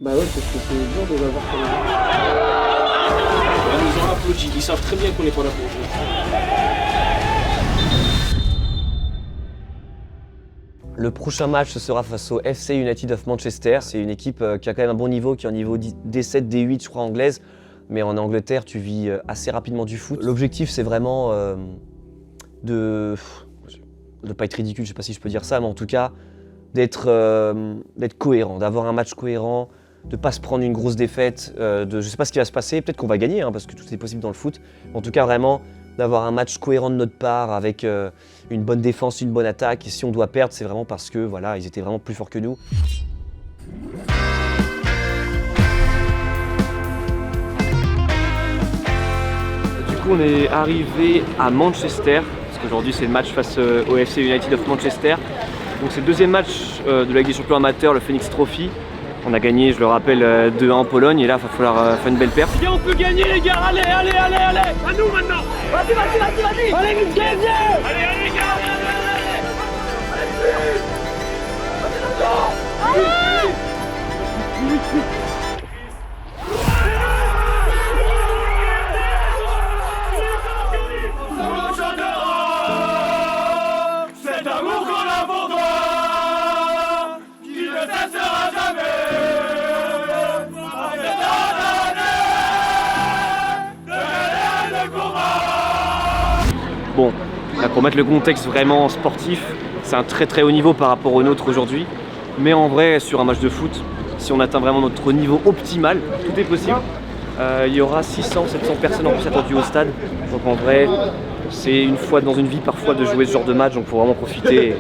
Bah ouais, parce que c'est dur de l'avoir sur les gens. Ils nous ont applaudi, ils savent très bien qu'on n'est pas là pour jouer. Le prochain match ce sera face au FC United of Manchester. C'est une équipe qui a quand même un bon niveau, qui est un niveau D7, D8 je crois anglaise. Mais en Angleterre, tu vis assez rapidement du foot. L'objectif c'est vraiment de ne pas être ridicule, je sais pas si je peux dire ça, mais en tout cas d'être cohérent, d'avoir un match cohérent, de ne pas se prendre une grosse défaite, je sais pas ce qui va se passer, peut-être qu'on va gagner, parce que tout est possible dans le foot. En tout cas vraiment d'avoir un match cohérent de notre part avec une bonne défense, une bonne attaque. Et si on doit perdre, c'est vraiment parce que voilà, ils étaient vraiment plus forts que nous. Du coup, on est arrivé à Manchester, parce qu'aujourd'hui c'est le match face au FC United of Manchester. Donc c'est le deuxième match de la Ligue des Champions amateurs, le Phoenix Trophy. On a gagné, je le rappelle, 2-1 en Pologne et là il va falloir faire une belle perf. Viens, on peut gagner les gars, allez, allez, allez, allez. À nous maintenant. Vas-y, vas-y, vas-y, vas-y. Allez, vite, viens, viens. Allez, allez, les gars, allez, allez, cet amour qu'on a pour toi, qui ne cessera jamais. Bon, là, pour mettre le contexte vraiment sportif, c'est un très très haut niveau par rapport au nôtre aujourd'hui. Mais en vrai, sur un match de foot, si on atteint vraiment notre niveau optimal, tout est possible. Il y aura 600-700 personnes en plus attendues au stade. Donc en vrai, c'est une fois dans une vie parfois de jouer ce genre de match, donc il faut vraiment profiter et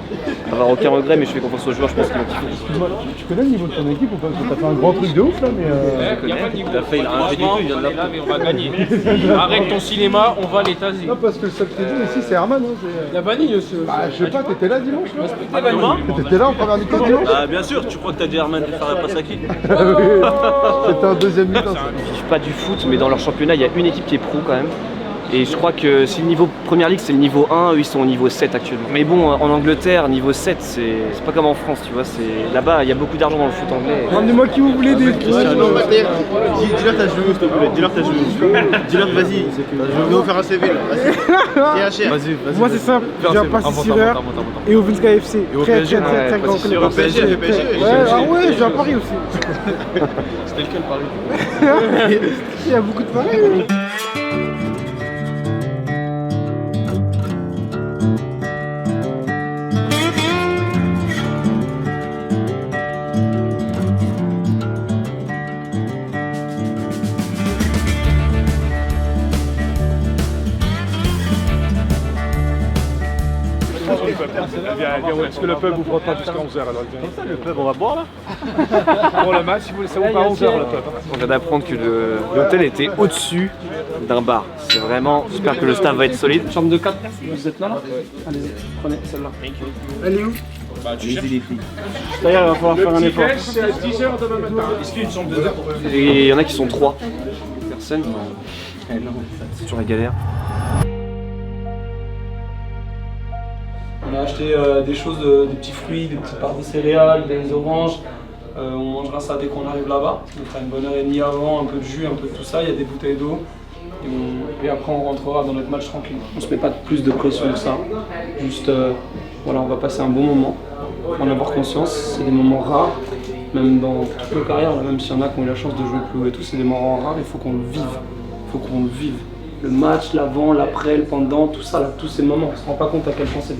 avoir aucun regret, mais je fais confiance aux joueurs, je pense qu'ils vont kiffer. Excuse-moi, tu connais le niveau de ton équipe ou pas? Parce que t'as fait un grand truc de ouf là, mais il a fait, il a fait du tout, il vient de là, mais on va gagner. Arrête ton cinéma, on va les taser. Non, parce que le seul qui est bon ici c'est Herman. Hein, Il a banni aussi. bah, je sais pas, t'étais là dimanche là? Demain. T'étais là en première mi-temps dimanche? Ah bien sûr, tu crois que t'as dit Herman de faire la passe à qui? C'était en deuxième mi-temps. Ils vivent pas du foot, mais dans leur championnat, il y a une équipe qui est pro quand même. Et je crois que si le niveau Première Ligue c'est le niveau 1, eux ils sont au niveau 7 actuellement. Mais bon, en Angleterre, niveau 7, c'est pas comme en France, tu vois. Là-bas, il y a beaucoup d'argent dans le foot anglais. Ramenez-moi qui vous voulez des Dis-leur ta joueuse s'il te plaît, dis-leur ta joueuse. Dis-leur vas-y, je vais vous faire un CV là. Vas-y. Vas-y. Moi c'est simple, je viens pas Sireur et au Vinska FC. Très grand club. Au PSG, Ouais, ah ouais, je viens à Paris aussi. C'était lequel Paris? Il y a beaucoup de paris. Est-ce que le pub vous prend pas jusqu'à 11h alors? Le pub, on va boire là? Pour le match, si vous voulez, ça vous part à 11h le pub. On vient d'apprendre que l'hôtel était au-dessus d'un bar. C'est vraiment, j'espère que le staff va être solide. Chambre de 4, vous êtes là? Allez-y, prenez celle-là. Elle est où? Bah tu cherches. D'ailleurs, il va falloir faire un effort. C'est à 10h demain matin. Est-ce qu'il y a une chambre de 2? Et il y en a qui sont 3 personnes. C'est toujours la galère. On a acheté des choses, des petits fruits, des petites barres de céréales, des oranges. On mangera ça dès qu'on arrive là-bas. On fera une bonne heure et demie avant, un peu de jus, un peu de tout ça. Il y a des bouteilles d'eau. Et après on rentrera dans notre match tranquille. On se met pas plus de pression que ça. Juste, voilà, on va passer un bon moment. En avoir conscience, c'est des moments rares. Même dans toute nos carrières, même s'il y en a qui ont eu la chance de jouer plus haut et tout, c'est des moments rares. Il faut qu'on le vive. Il faut qu'on le vive. Le match, l'avant, l'après, le pendant, tout ça, là, tous ces moments, on ne se rend pas compte à quel point c'est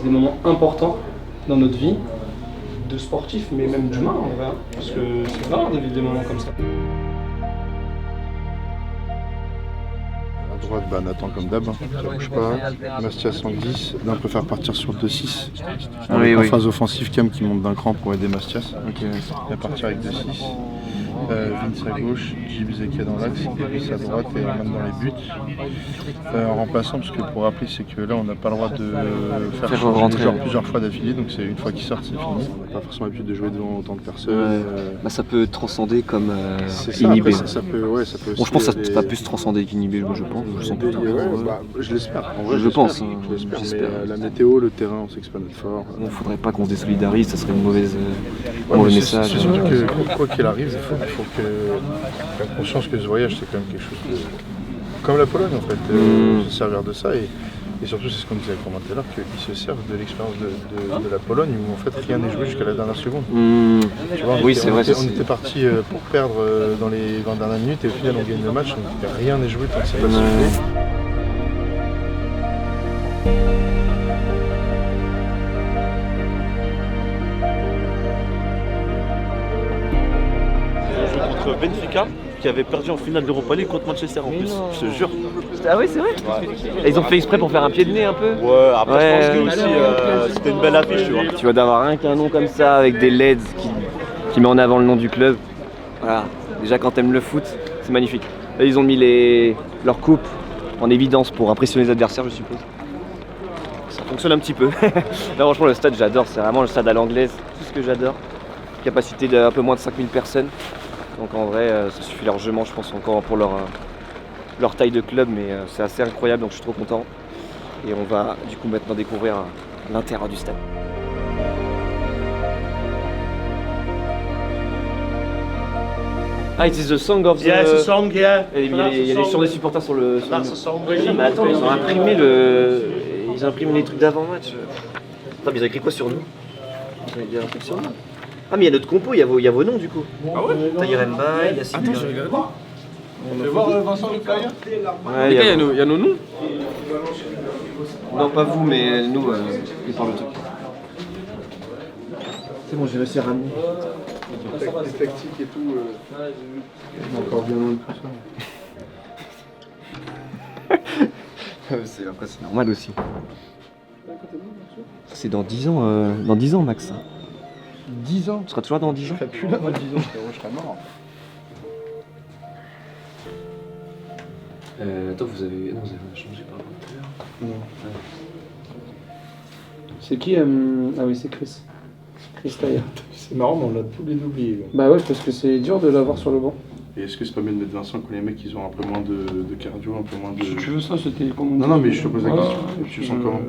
des moments importants dans notre vie, de sportif, mais même d'humain en vrai, parce que c'est rare de vivre des moments comme ça. À droite, bah, Nathan comme d'hab, ça bouge pas. Mastia 110, là on peut faire partir sur 2-6. En phase offensive, Cam qui monte d'un cran pour aider Mastias. Et partir avec 2-6. Vince à gauche, Gibbs qui est dans l'axe, et Luis à droite et Herman dans les buts. En remplaçant, parce que pour rappeler, c'est que là on n'a pas le droit de faire changer les joueurs plusieurs fois d'affilée, donc c'est une fois qu'ils sortent, c'est fini. On n'a pas forcément l'habitude de jouer devant autant de personnes. Bah, ça peut transcender comme inhibé. inhiber. Ça peut aussi Bon, je pense que ça va plus transcender qu'inhiber, je pense. Je sens plutôt. Je l'espère. En vrai, Je pense. J'espère. Mais la météo, le terrain, on sait que c'est pas notre fort. Il ne faudrait pas qu'on se désolidarise, ça serait une mauvaise mauvais message. C'est surtout que quoi qu'il arrive, il faut que ait conscience que ce voyage c'est quand même quelque chose de... comme la Pologne en fait, se servir de ça et surtout c'est ce qu'on disait avec Romain tout à l'heure, qu'ils se servent de l'expérience de la Pologne où en fait rien n'est joué jusqu'à la dernière seconde. Tu vois, oui, c'est vrai. On était parti pour perdre dans les 20 dernières minutes et au final on gagne le match, donc rien n'est joué tant que c'est pas sifflé. Contre Benfica, qui avait perdu en finale d'Europa League contre Manchester en plus, je te jure. Ah oui, c'est vrai. Et ils ont fait exprès pour faire un pied de nez un peu. Ouais, après je pense que aussi c'était une belle affiche, tu vois. Tu vois, d'avoir rien qu'un nom comme ça avec des LEDs qui met en avant le nom du club. Voilà, déjà quand t'aimes le foot, c'est magnifique. Là, ils ont mis leur coupe en évidence pour impressionner les adversaires, je suppose. Ça fonctionne un petit peu. Là, franchement, le stade, j'adore. C'est vraiment le stade à l'anglaise, tout ce que j'adore. Capacité d'un peu moins de 5000 personnes. Donc en vrai, ça suffit largement, je pense, encore pour leur taille de club, mais c'est assez incroyable, donc je suis trop content. Et on va du coup maintenant découvrir l'intérieur du stade. Ah, it is the song of the... Yeah, it's a song, yeah. Il y a les chants des supporters sur le... That's a song. Mais attends, ils ont imprimé les trucs d'avant-match. Attends, mais ils ont écrit quoi sur nous? Il y a un truc sur nous. Ah mais il y a notre compo, il y a vos noms du coup. Ah ouais. Taïremba, il y a Sidney. Attends, je regarde. On va voir Vincent Lucaya. Ouais, il y a nos noms. Non, pas vous, mais nous, on parle de truc. C'est bon, j'ai réussi à ramener. Les tactiques et tout, encore bien loin de tout ça. Après, c'est normal aussi. C'est dans 10 ans, Max. 10 ans. Tu seras toujours dans 10 ans? Je serais plus là dans 10 ans, je serais mort. Attends, vous avez changé par rapport à l'heure? Non. C'est qui Ah oui, c'est Chris. Chris Taillard. C'est marrant, mais on l'a tous les deux oubliés. Bah ouais, parce que c'est dur de l'avoir sur le banc. Et est-ce que c'est pas mieux de mettre Vincent quand les mecs ils ont un peu moins de cardio, un peu moins de... Si tu veux ça, c'était comment? Non, mais je te pose la question. Tu sens comment?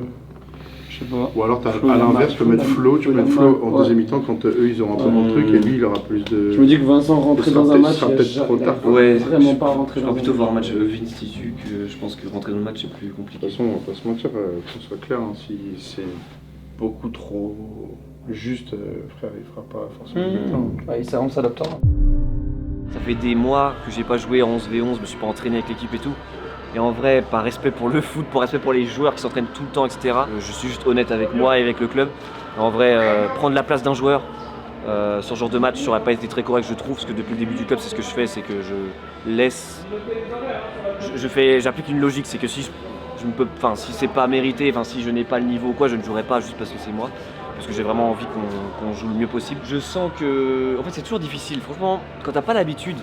Je sais pas. Ou alors à l'inverse, tu peux mettre Flo en deuxième mi-temps quand eux ils auront un peu moins de trucs et lui il aura plus de... Je me dis que Vincent rentrer dans un match, sera peut-être trop tard. Ouais, vraiment pas rentrer je dans vais plutôt voir un match Vince Tissu que je pense que rentrer dans le match c'est plus compliqué. De toute façon, on va pas se mentir, qu'on soit clair, hein, si c'est beaucoup trop juste, frère, il fera pas forcément le temps. Ouais, ça, on s'adaptera. Ça fait des mois que j'ai pas joué en 11v11, je me suis pas entraîné avec l'équipe et tout. Et en vrai, par respect pour le foot, par respect pour les joueurs qui s'entraînent tout le temps, etc., je suis juste honnête avec moi et avec le club. En vrai, prendre la place d'un joueur sur ce genre de match, ça aurait pas été très correct, je trouve, parce que depuis le début du club, c'est ce que je fais, c'est que je laisse... J'applique une logique, c'est que si si c'est pas mérité, si je n'ai pas le niveau ou quoi, je ne jouerai pas juste parce que c'est moi. Parce que j'ai vraiment envie qu'on joue le mieux possible. Je sens que... En fait, c'est toujours difficile. Franchement, quand t'as pas l'habitude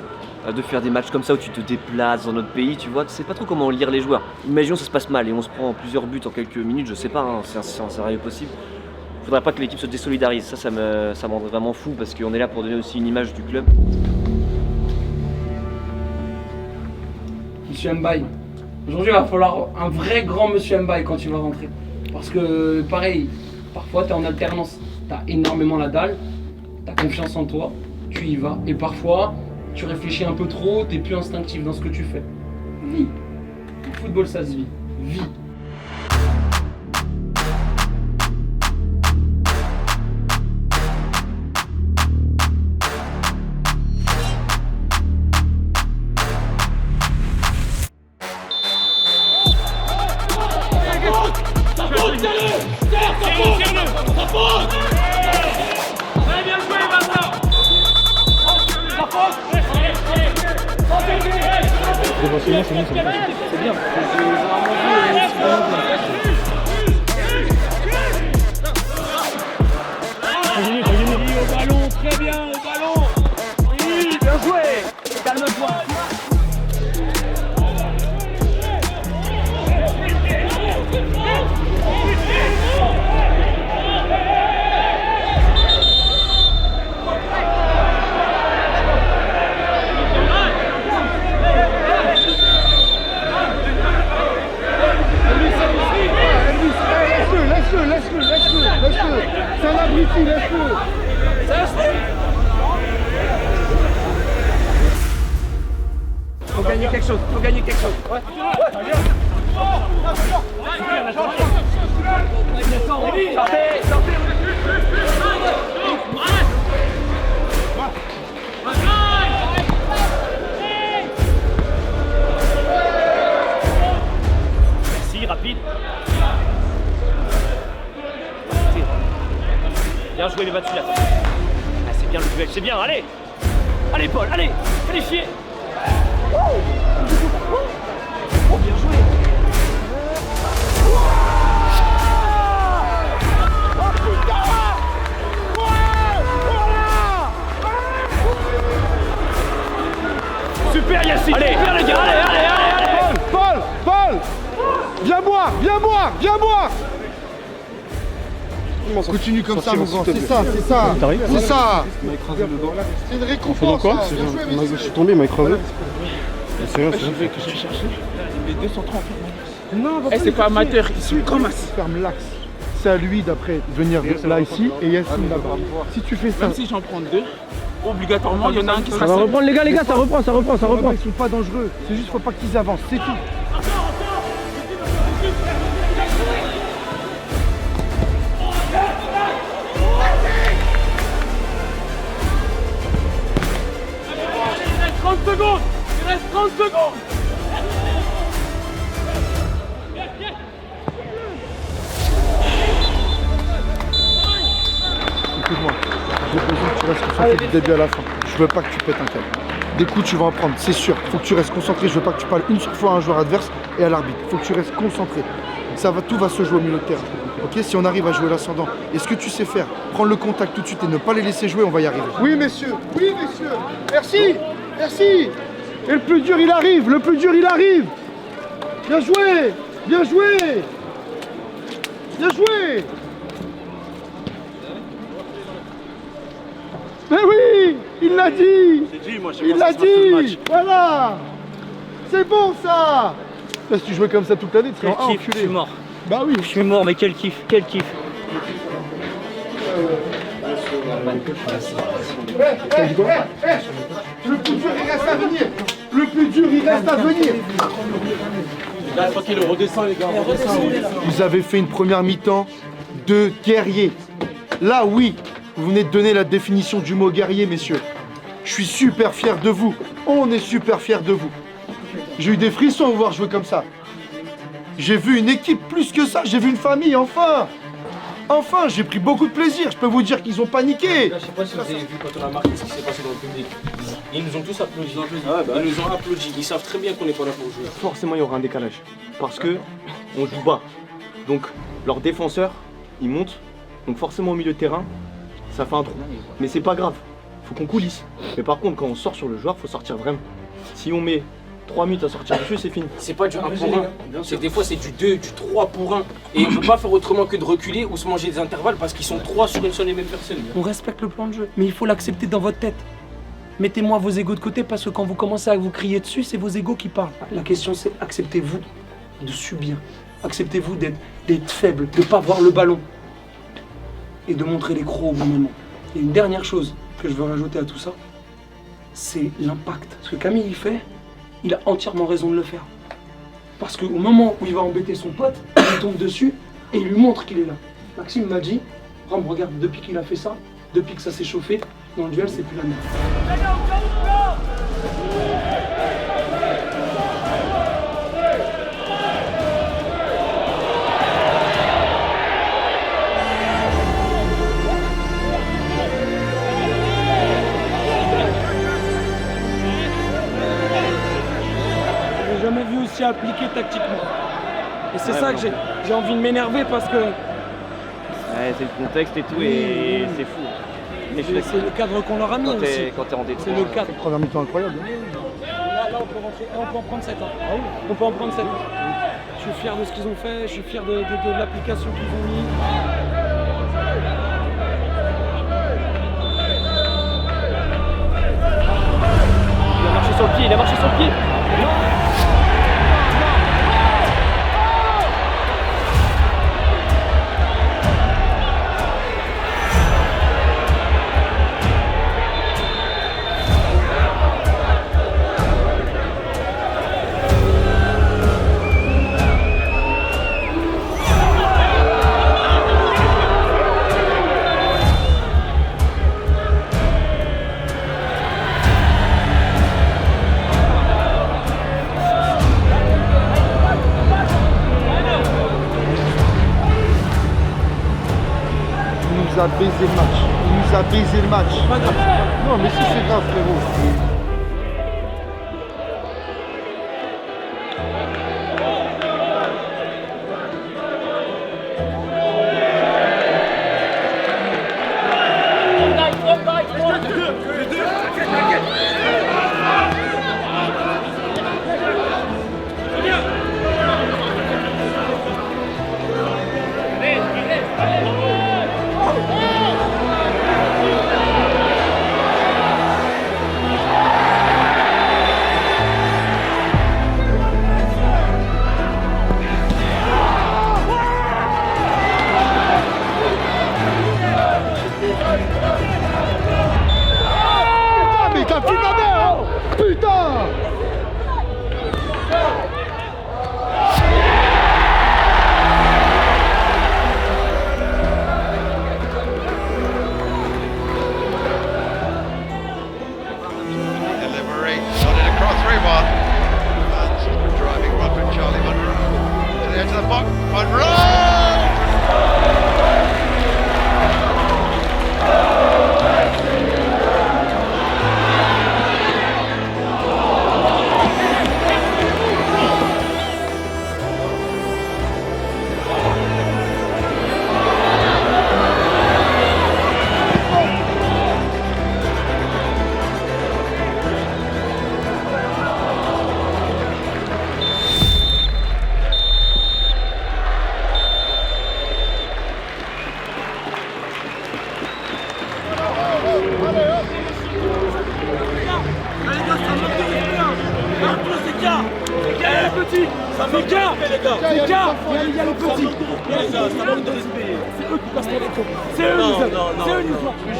de faire des matchs comme ça où tu te déplaces dans notre pays, tu vois, tu sais pas trop comment lire les joueurs. Imaginons que ça se passe mal et on se prend plusieurs buts en quelques minutes, je sais pas, hein, c'est un scénario possible. Faudrait pas que l'équipe se désolidarise, ça me rendrait vraiment fou parce qu'on est là pour donner aussi une image du club. Monsieur Mbaye. Aujourd'hui, il va falloir un vrai grand Monsieur Mbaye quand tu vas rentrer. Parce que, pareil, parfois tu es en alternance, tu as énormément la dalle, tu as confiance en toi, tu y vas. Et parfois, tu réfléchis un peu trop, tu es plus instinctif dans ce que tu fais. Vis. Le football, ça se vit. Vis. C'est bien, parce que j'ai rarement vu Au ballon, très bien, au ballon. Oui, bien joué. gagner quelque chose. Faut gagner quelque chose. Ouais. Sortez. Merci, rapide. Bien joué les battus là. Ah, c'est bien le duel, c'est bien, allez. Allez Paul, allez, fais-les chier. Oh, bien joué. Super Yassine. Allez, viens les gars, allez. Paul, viens boire. Continue comme ça, mon grand. C'est ça. C'est une récompense. Je suis tombé, il m'a écrasé. C'est rien, qu'est-ce que tu cherchais? Les 230. Non, c'est pas amateur, ils sont comme masse. Ferme l'axe. C'est à lui d'après venir là ici et Yassine là-bas. Si tu fais ça. Même si j'en prends 2, obligatoirement, il y en a un qui sera. Ça va reprendre, les gars, ça reprend. Ils sont pas dangereux. C'est juste faut pas qu'ils avancent, c'est tout. Il reste 30 secondes. Écoute-moi, j'ai besoin que tu restes concentré du début à la fin. Je veux pas que tu pètes un câble. Des coups, tu vas en prendre, c'est sûr. Faut que tu restes concentré. Je veux pas que tu parles une seule fois à un joueur adverse et à l'arbitre. Faut que tu restes concentré. Tout va se jouer au milieu de terrain. Ok, si on arrive à jouer l'ascendant, et ce que tu sais faire, prendre le contact tout de suite et ne pas les laisser jouer, on va y arriver. Oui, messieurs. Merci. Et le plus dur, il arrive. Bien joué. Mais oui, il l'a dit. Il l'a dit. Voilà. C'est bon ça. Là, si tu jouais comme ça toute l'année, tu serais enculé. Je suis mort. Bah oui. Je suis mort, mais quel kiff. Le plus dur, il reste à venir. Là, tranquille, redescend les gars. Vous avez fait une première mi-temps de guerrier. Là, oui, vous venez de donner la définition du mot guerrier, messieurs. Je suis super fier de vous. On est super fiers de vous. J'ai eu des frissons à vous voir jouer comme ça. J'ai vu une équipe plus que ça. J'ai vu une famille, enfin, j'ai pris beaucoup de plaisir. Je peux vous dire qu'ils ont paniqué. Je sais pas si vous avez vu quand on a marqué ce qui s'est passé dans le public. Ils nous ont tous applaudi. Ils nous ont applaudi. Ils savent très bien qu'on n'est pas là pour jouer. Forcément, il y aura un décalage. Parce que on joue bas. Donc, leurs défenseurs, ils montent. Donc, forcément, au milieu de terrain, ça fait un trou. Mais c'est pas grave. Faut qu'on coulisse. Mais par contre, quand on sort sur le joueur, faut sortir vraiment. Si on met 3 minutes à sortir du jeu, c'est fini. C'est pas du 1 pour 1. C'est des fois, c'est du 2, du 3 pour 1. Et on peut pas faire autrement que de reculer ou se manger des intervalles parce qu'ils sont 3 sur une seule et même personne. On respecte le plan de jeu, mais il faut l'accepter dans votre tête. Mettez-moi vos égos de côté parce que quand vous commencez à vous crier dessus, c'est vos égos qui parlent. La question c'est acceptez-vous de subir. Acceptez-vous d'être faible, de ne pas voir le ballon et de montrer les crocs au bon moment. Et une dernière chose que je veux rajouter à tout ça, c'est l'impact. Ce que Camille il a entièrement raison de le faire. Parce qu'au moment où il va embêter son pote, il tombe dessus et il lui montre qu'il est là. Maxime m'a dit, Ram, regarde, depuis qu'il a fait ça, depuis que ça s'est chauffé, dans le duel, c'est plus la même. J'ai jamais vu aussi appliqué tactiquement. Et c'est ça que j'ai envie de m'énerver parce que Ouais, c'est le contexte et tout, et c'est fou. Mais c'est le cadre qu'on leur a mis aussi. Quand t'es en détente. C'est le cadre. Première mi-temps incroyable. Là, on peut rentrer. On peut en prendre 7. On peut en prendre 7. Je suis fier de ce qu'ils ont fait, je suis fier de l'application qu'ils ont mis. Il a marché sur le pied, baisé le match. Il nous a baisé le match. Non, mais si c'est grave, frérot.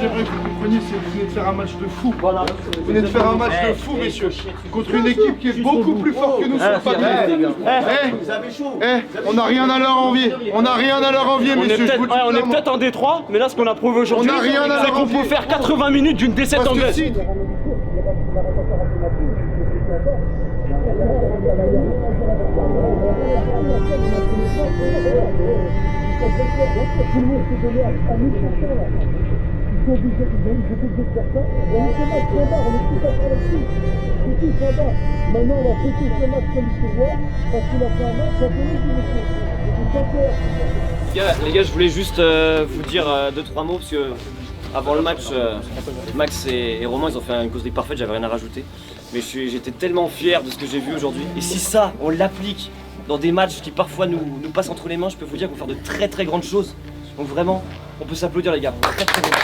J'aimerais que vous compreniez, c'est que vous venez de faire un match de fou. Voilà. Vous venez de faire un match de fou, messieurs. Contre une équipe qui est beaucoup plus forte que nous sur le papier. On n'a rien à leur envier. On n'a rien à leur envier, messieurs. On est peut-être en Détroit, mais là, ce qu'on a prouvé aujourd'hui, c'est qu'on peut faire 80 minutes d'une défaite anglaise. Les gars, je voulais juste vous dire 2-3 mots parce que avant le match, Max et Romain ils ont fait une causerie parfaite, j'avais rien à rajouter. Mais j'étais tellement fier de ce que j'ai vu aujourd'hui. Et si ça, on l'applique dans des matchs qui parfois nous passent entre les mains, je peux vous dire qu'on peut faire de très très grandes choses. Donc vraiment, on peut s'applaudir les gars. Très très bon match.